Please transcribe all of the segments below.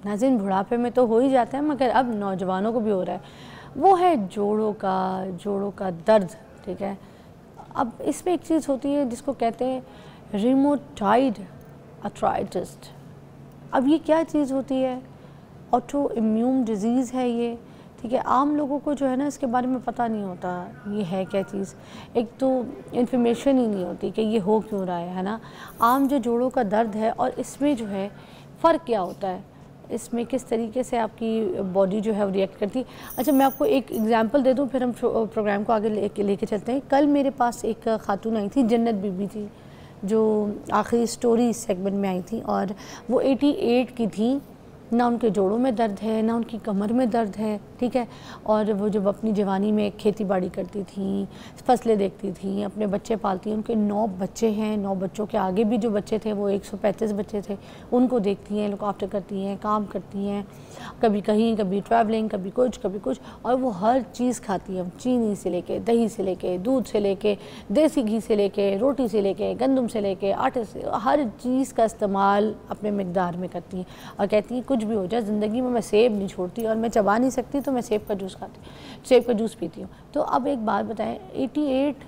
नाज़रीन बुढ़ापे में तो हो ही जाता है मगर अब नौजवानों को भी हो रहा है, वो है जोड़ों का दर्द। ठीक है, अब इसमें एक चीज़ होती है जिसको कहते हैं रिमोटॉइड आर्थराइटिस। अब ये क्या चीज़ होती है? ऑटो इम्यून डिजीज़ है ये। ठीक है, आम लोगों को जो है ना इसके बारे में पता नहीं होता ये है क्या चीज़, एक तो इन्फॉर्मेशन ही नहीं होती कि ये हो क्यों रहा है ना। आम जो जोड़ों का दर्द है और इसमें जो है फ़र्क क्या होता है, इसमें किस तरीके से आपकी बॉडी जो है वो रिएक्ट करती है। अच्छा, मैं आपको एक एग्जांपल दे दूं, फिर हम प्रोग्राम को आगे लेके चलते हैं। कल मेरे पास एक खातून आई थी, जन्नत बीबी थी, जो आखिरी स्टोरी सेगमेंट में आई थी, और वो 88 की थी। ना उनके जोड़ों में दर्द है, ना उनकी कमर में दर्द है। ठीक है, और वो जब अपनी जवानी में खेती बाड़ी करती थी, फसलें देखती थी, अपने बच्चे पालती, उनके 9 बच्चे हैं, 9 बच्चों के आगे भी जो बच्चे थे वो 135 बच्चे थे, उनको देखती हैं, लुक आफ्टर करती हैं, काम करती हैं, कभी कहीं, कभी ट्रैवलिंग, कभी कुछ, और वो हर चीज़ खाती है, चीनी से लेके, दही से लेके, दूध से लेके, देसी घी से लेके, रोटी से लेके, गंदम से लेके, आटे से, हर चीज़ का इस्तेमाल अपने मिकदार में करती हैं। और कहती हैं कुछ भी हो जाए ज़िंदगी में मैं सेब नहीं छोड़ती, और मैं चबा नहीं सकती तो मैं सेब का जूस खाती हूँ, सेब का जूस पीती हूँ। तो अब एक बात बताएं, 88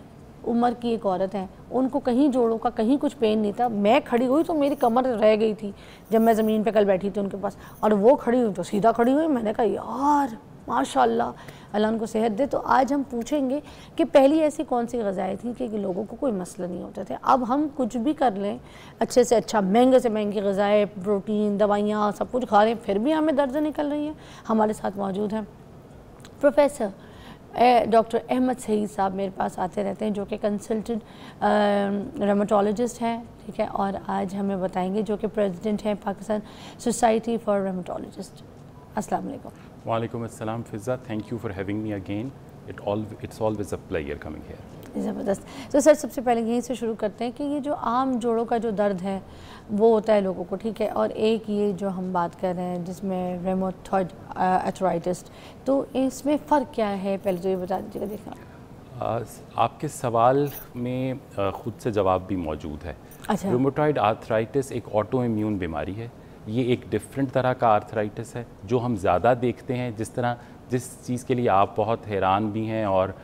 उम्र की एक औरत है, उनको कहीं जोड़ों का कहीं कुछ पेन नहीं था। मैं खड़ी हुई तो मेरी कमर रह गई थी जब मैं ज़मीन पे कल बैठी थी उनके पास, और वो खड़ी हुई तो सीधा खड़ी हुई। मैंने कहा यार माशाल्लाह, अल्लाह उनको सेहत दे। तो आज हम पूछेंगे कि पहली ऐसी कौन सी ग़िज़ाएँ थी कि लोगों को कोई मसला नहीं होते थे। अब हम कुछ भी कर लें, अच्छे से अच्छा, महंगे से महंगी ग़िज़ाएँ, प्रोटीन, दवाइयाँ, सब कुछ खा रहे हैं, फिर भी हमें दर्द निकल रही हैं। हमारे साथ मौजूद हैं प्रोफेसर डॉक्टर अहमद सईद साहब, मेरे पास आते रहते हैं, जो कि कंसल्टेंट रेमेटोलॉजिस्ट हैं। ठीक है, और आज हमें बताएंगे, जो कि प्रेसिडेंट हैं पाकिस्तान सोसाइटी फॉर रेमेटोलॉजिस्ट। अस्सलाम वालेकुम। वालेकुम अस्सलाम Fiza, thank you for having me again, it's always a pleasure coming here. ज़बरदस्त। तो सर, सबसे पहले यहीं से शुरू करते हैं कि ये जो आम जोड़ों का जो दर्द है वो होता है लोगों को, ठीक है, और एक ये जो हम बात कर रहे हैं जिसमें रेमोटॉइड आर्थराइटिस, तो इसमें फ़र्क क्या है, पहले तो ये बता दीजिएगा। देखा आपके सवाल में ख़ुद से जवाब भी मौजूद है। अच्छा, रूमेटॉइड आर्थराइटिस एक ऑटो इम्यून बीमारी है। ये एक डिफरेंट तरह का आर्थराइटिस है जो हम ज़्यादा देखते हैं। जिस चीज़ के लिए आप बहुत हैरान भी हैं, और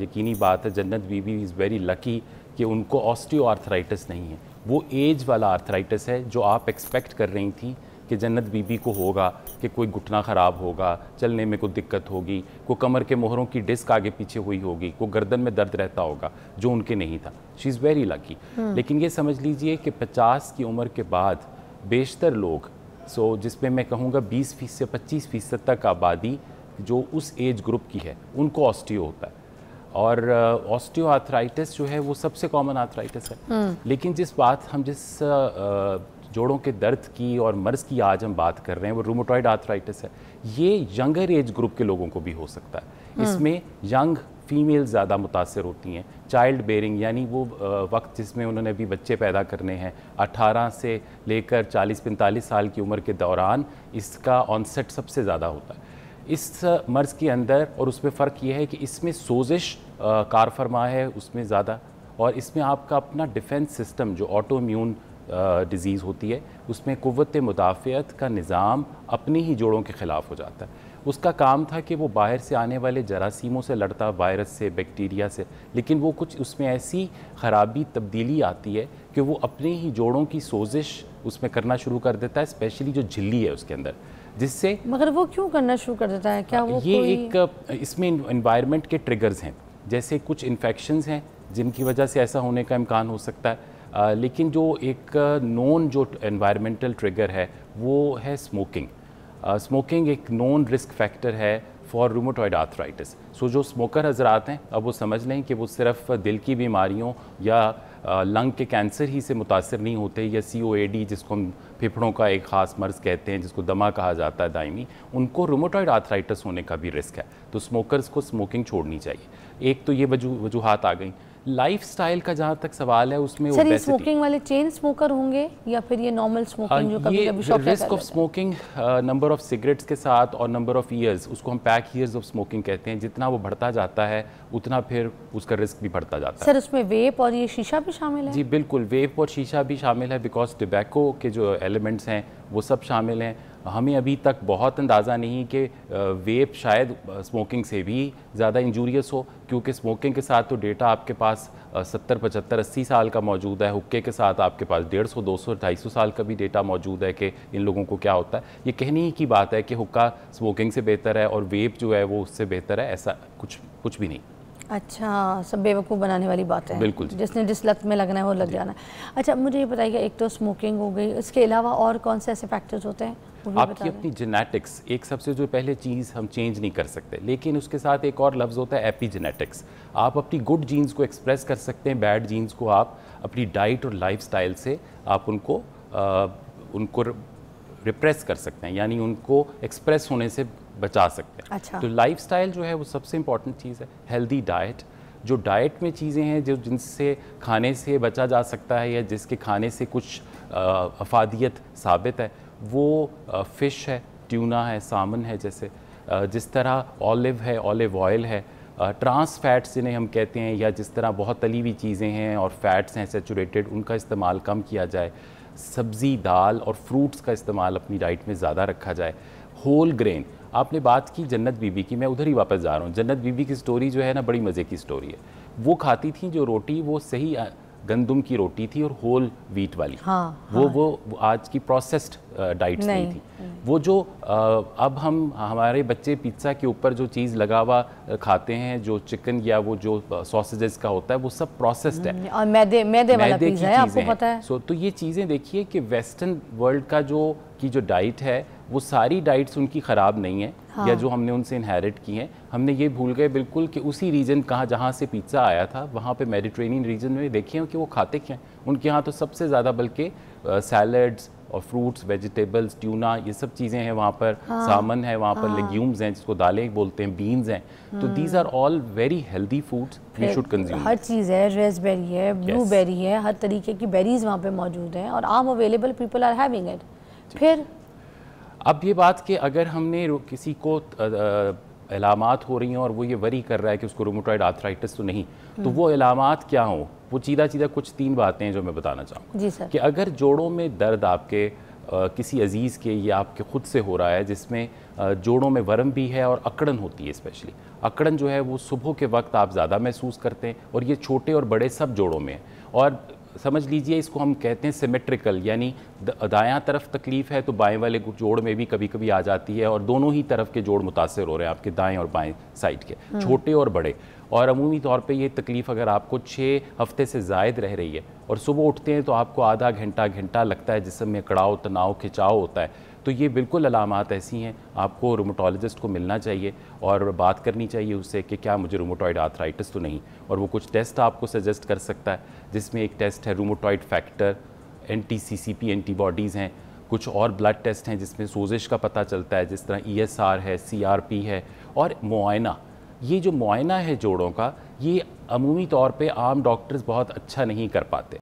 यकीनी बात है जन्नत बीबी इज़ वेरी लकी कि उनको ऑस्टियो आर्थराइटिस नहीं है। वो एज वाला आर्थराइटिस है जो आप एक्सपेक्ट कर रही थी कि जन्नत बीबी को होगा, कि कोई घुटना ख़राब होगा, चलने में कोई दिक्कत होगी, कोई कमर के मोहरों की डिस्क आगे पीछे हुई होगी, कोई गर्दन में दर्द रहता होगा, जो उनके नहीं था। She is very lucky. लेकिन ये समझ लीजिए कि 50 की उम्र के बाद बेशतर लोग, जिसमें मैं कहूँगा 20% से 25% तक आबादी जो उस एज ग्रुप की है, उनको ऑस्टियो होता है। और ऑस्टियो आर्थराइटिस जो है वो सबसे कॉमन आर्थराइटिस है। लेकिन जिस जोड़ों के दर्द की और मर्ज़ की आज हम बात कर रहे हैं वो रूमेटॉइड आर्थराइटिस है। ये यंगर एज ग्रुप के लोगों को भी हो सकता है। इसमें यंग फीमेल ज़्यादा मुतासर होती हैं। चाइल्ड बेयरिंग यानी वो वक्त जिसमें उन्होंने अभी बच्चे पैदा करने हैं, 18 से लेकर 40-45 साल की उम्र के दौरान इसका ऑनसेट सबसे ज़्यादा होता है इस मर्ज़ के अंदर। और उसमें फ़र्क ये है कि इसमें सोजिश कार फरमा है उसमें ज़्यादा, और इसमें आपका अपना डिफेंस सिस्टम जो ऑटो इम्यून डिज़ीज़ होती है उसमें क़ुव्वत मुदाफ़ियत का निज़ाम अपने ही जोड़ों के ख़िलाफ़ हो जाता है। उसका काम था कि वो बाहर से आने वाले जरासीमों से लड़ता, वायरस से, बैक्टीरिया से, लेकिन वो कुछ उसमें ऐसी ख़राबी तब्दीली आती है कि वो अपने ही जोड़ों की सोजिश उसमें करना शुरू कर देता है, स्पेशली जो झिल्ली है उसके अंदर, जिससे। मगर वो क्यों करना शुरू कर देता है? क्या वो ये एक इसमें इन्वायरमेंट के ट्रिगर्स हैं, जैसे कुछ इन्फेक्शंस हैं जिनकी वजह से ऐसा होने का इम्कान हो सकता है। लेकिन जो एक नॉन जो एनवायरमेंटल ट्रिगर है वो है स्मोकिंग। स्मोकिंग एक नॉन रिस्क फैक्टर है फॉर रूमेटॉइड आर्थराइटिस। सो जो स्मोकर हजरात हैं, अब वो समझ लें कि वो सिर्फ दिल की बीमारियों या लंग के कैंसर ही से मुतासर नहीं होते, या COAD जिसको हम फेफड़ों का एक ख़ास मर्ज़ कहते हैं, जिसको दमा कहा जाता है दायमी, उनको रूमेटॉइड आर्थराइटिस होने का भी रिस्क है। तो स्मोकर्स को स्मोकिंग छोड़नी चाहिए। एक तो ये वजूहात आ गई। लाइफस्टाइल का जहाँ तक सवाल है उसमें सर, ये स्मोकिंग वाले चेन स्मोकर होंगे या फिर ये नॉर्मल स्मोकिंग जो कभी कभी शौक risk of smoking number of cigarettes के साथ और नंबर ऑफ ईयर्स, उसको हम पैक ईयर्स ऑफ स्मोकिंग कहते हैं, जितना वो बढ़ता जाता है उतना फिर उसका रिस्क भी बढ़ता जाता है। सर, उसमें वेप और ये शीशा भी शामिल है? जी बिल्कुल, वेप और शीशा भी शामिल है, बिकॉज टबैको के जो एलिमेंट्स हैं वो सब शामिल हैं। हमें अभी तक बहुत अंदाज़ा नहीं कि वेप शायद स्मोकिंग से भी ज़्यादा इंजूरियस हो, क्योंकि स्मोकिंग के साथ तो डेटा आपके पास 70, 75, 80 साल का मौजूद है। हुक्के के साथ आपके पास 150, 200, 250 साल का भी डेटा मौजूद है कि इन लोगों को क्या होता है। ये कहने ही की बात है कि हुक्का स्मोकिंग से बेहतर है और वेप जो है वो उससे बेहतर है, ऐसा कुछ भी नहीं। अच्छा, सब बेवकूफ़ बनाने वाली बात है। बिल्कुल, जिसने जिस लत में लगना है वो लग जाना है। अच्छा, मुझे ये बताइए, एक तो स्मोकिंग हो गई, इसके अलावा और कौन से ऐसे फैक्टर्स होते हैं? आपकी अपनी जेनेटिक्स एक सबसे जो पहले चीज़ हम चेंज नहीं कर सकते, लेकिन उसके साथ एक और लफ्ज़ होता है एपीजेनेटिक्स। आप अपनी गुड जीन्स को एक्सप्रेस कर सकते हैं, बैड जीन्स को आप अपनी डाइट और लाइफस्टाइल से आप उनको रिप्रेस कर सकते हैं, यानी उनको एक्सप्रेस होने से बचा सकते हैं। अच्छा। तो लाइफस्टाइल जो है वो सबसे इंपॉर्टेंट चीज़ है। हेल्दी डाइट, जो डाइट में चीज़ें हैं जो जिनसे खाने से बचा जा सकता है या जिसके खाने से कुछ अफादियत साबित है, वो फ़िश है, ट्यूना है, सामन है, जैसे जिस तरह ऑलिव है, ऑलिव ऑयल है, ट्रांस फैट्स जिन्हें हम कहते हैं, या जिस तरह बहुत तली हुई चीज़ें हैं और फैट्स हैं सैचुरेटेड, उनका इस्तेमाल कम किया जाए। सब्ज़ी, दाल और फ्रूट्स का इस्तेमाल अपनी डाइट में ज़्यादा रखा जाए। होल ग्रेन, आपने बात की जन्नत बीबी की, मैं उधर ही वापस जा रहा हूँ। जन्नत बीबी की स्टोरी जो है ना, बड़ी मज़े की स्टोरी है। वो खाती थी जो रोटी, वो सही गंदम की रोटी थी और होल व्हीट वाली। हाँ, वो आज की प्रोसेस्ड डाइट्स नहीं थी। वो जो अब हमारे बच्चे पिज्ज़ा के ऊपर जो चीज़ लगा हुआ खाते हैं, जो चिकन या वो जो सॉसेजेस का होता है, वो सब प्रोसेस्ड है और मैदे वाला पिज़्ज़ा है, आपको पता है। तो ये चीज़ें देखिए कि वेस्टर्न वर्ल्ड का जो डाइट है, वो सारी डाइट्स उनकी ख़राब नहीं है। हाँ। या जो हमने उनसे इनहेरिट की हैं, हमने ये भूल गए बिल्कुल कि उसी रीजन जहाँ से पिज़्ज़ा आया था, वहाँ पे मेडिटेरेनियन रीजन में देखिए कि वो खाते क्या हैं। उनके यहाँ तो सबसे ज़्यादा बल्कि सैलड्स और फ्रूट्स, वेजिटेबल्स, ट्यूना, ये सब चीज़ें हैं वहाँ पर। हाँ। सामन है वहाँ पर। लेग्यूम्स हैं जिसको दालें बोलते हैं, बीन्स हैं। तो these are all very healthy foods we should consume. हर चीज़ है, रेसबेरी है, ब्लूबेरी है, हर तरीके की बेरीज वहाँ पे मौजूद हैं और आम available, people are having it. फिर अब ये बात कि अगर हमने किसी को इलामात हो रही हैं और वो ये वरी कर रहा है कि उसको रूमेटॉइड आर्थराइटिस तो नहीं, तो वो इलामात क्या हों, वो सीधा कुछ 3 बातें हैं जो मैं बताना चाहूँगा। जी सर। कि अगर जोड़ों में दर्द आपके किसी अजीज़ के या आपके खुद से हो रहा है, जिसमें जोड़ों में वर्म भी है और अकड़न होती है, स्पेशली अकड़न जो है वो सुबह के वक्त आप ज़्यादा महसूस करते हैं, और ये छोटे और बड़े सब जोड़ों में है। और समझ लीजिए इसको हम कहते हैं सिमेट्रिकल, यानी दायां तरफ तकलीफ़ है तो बाएं वाले जोड़ में भी कभी कभी आ जाती है, और दोनों ही तरफ के जोड़ मुतासर हो रहे हैं, आपके दाएं और बाएं साइड के, छोटे और बड़े। और अमूमी तौर पे ये तकलीफ़ अगर आपको 6 हफ्ते से ज़ायद रह रही है और सुबह उठते हैं तो आपको आधा घंटा लगता है जिस्म में कड़ाव, तनाव, खिंचाव होता है, तो ये बिल्कुल अलामात ऐसी हैं, आपको रूमेटोलॉजिस्ट को मिलना चाहिए और बात करनी चाहिए उससे कि क्या मुझे रूमेटॉइड आर्थराइटिस तो नहीं। और वो कुछ टेस्ट आपको सजेस्ट कर सकता है, जिसमें एक टेस्ट है रूमेटॉइड फैक्टर, एंटी-CCP एंटीबॉडीज़ हैं, कुछ और ब्लड टेस्ट हैं जिसमें सोजिश का पता चलता है, जिस तरह ESR है, CRP है, और मुआयना। ये जो मुआयना है जोड़ों का, ये अमूमी तौर पे आम डॉक्टर्स बहुत अच्छा नहीं कर पाते।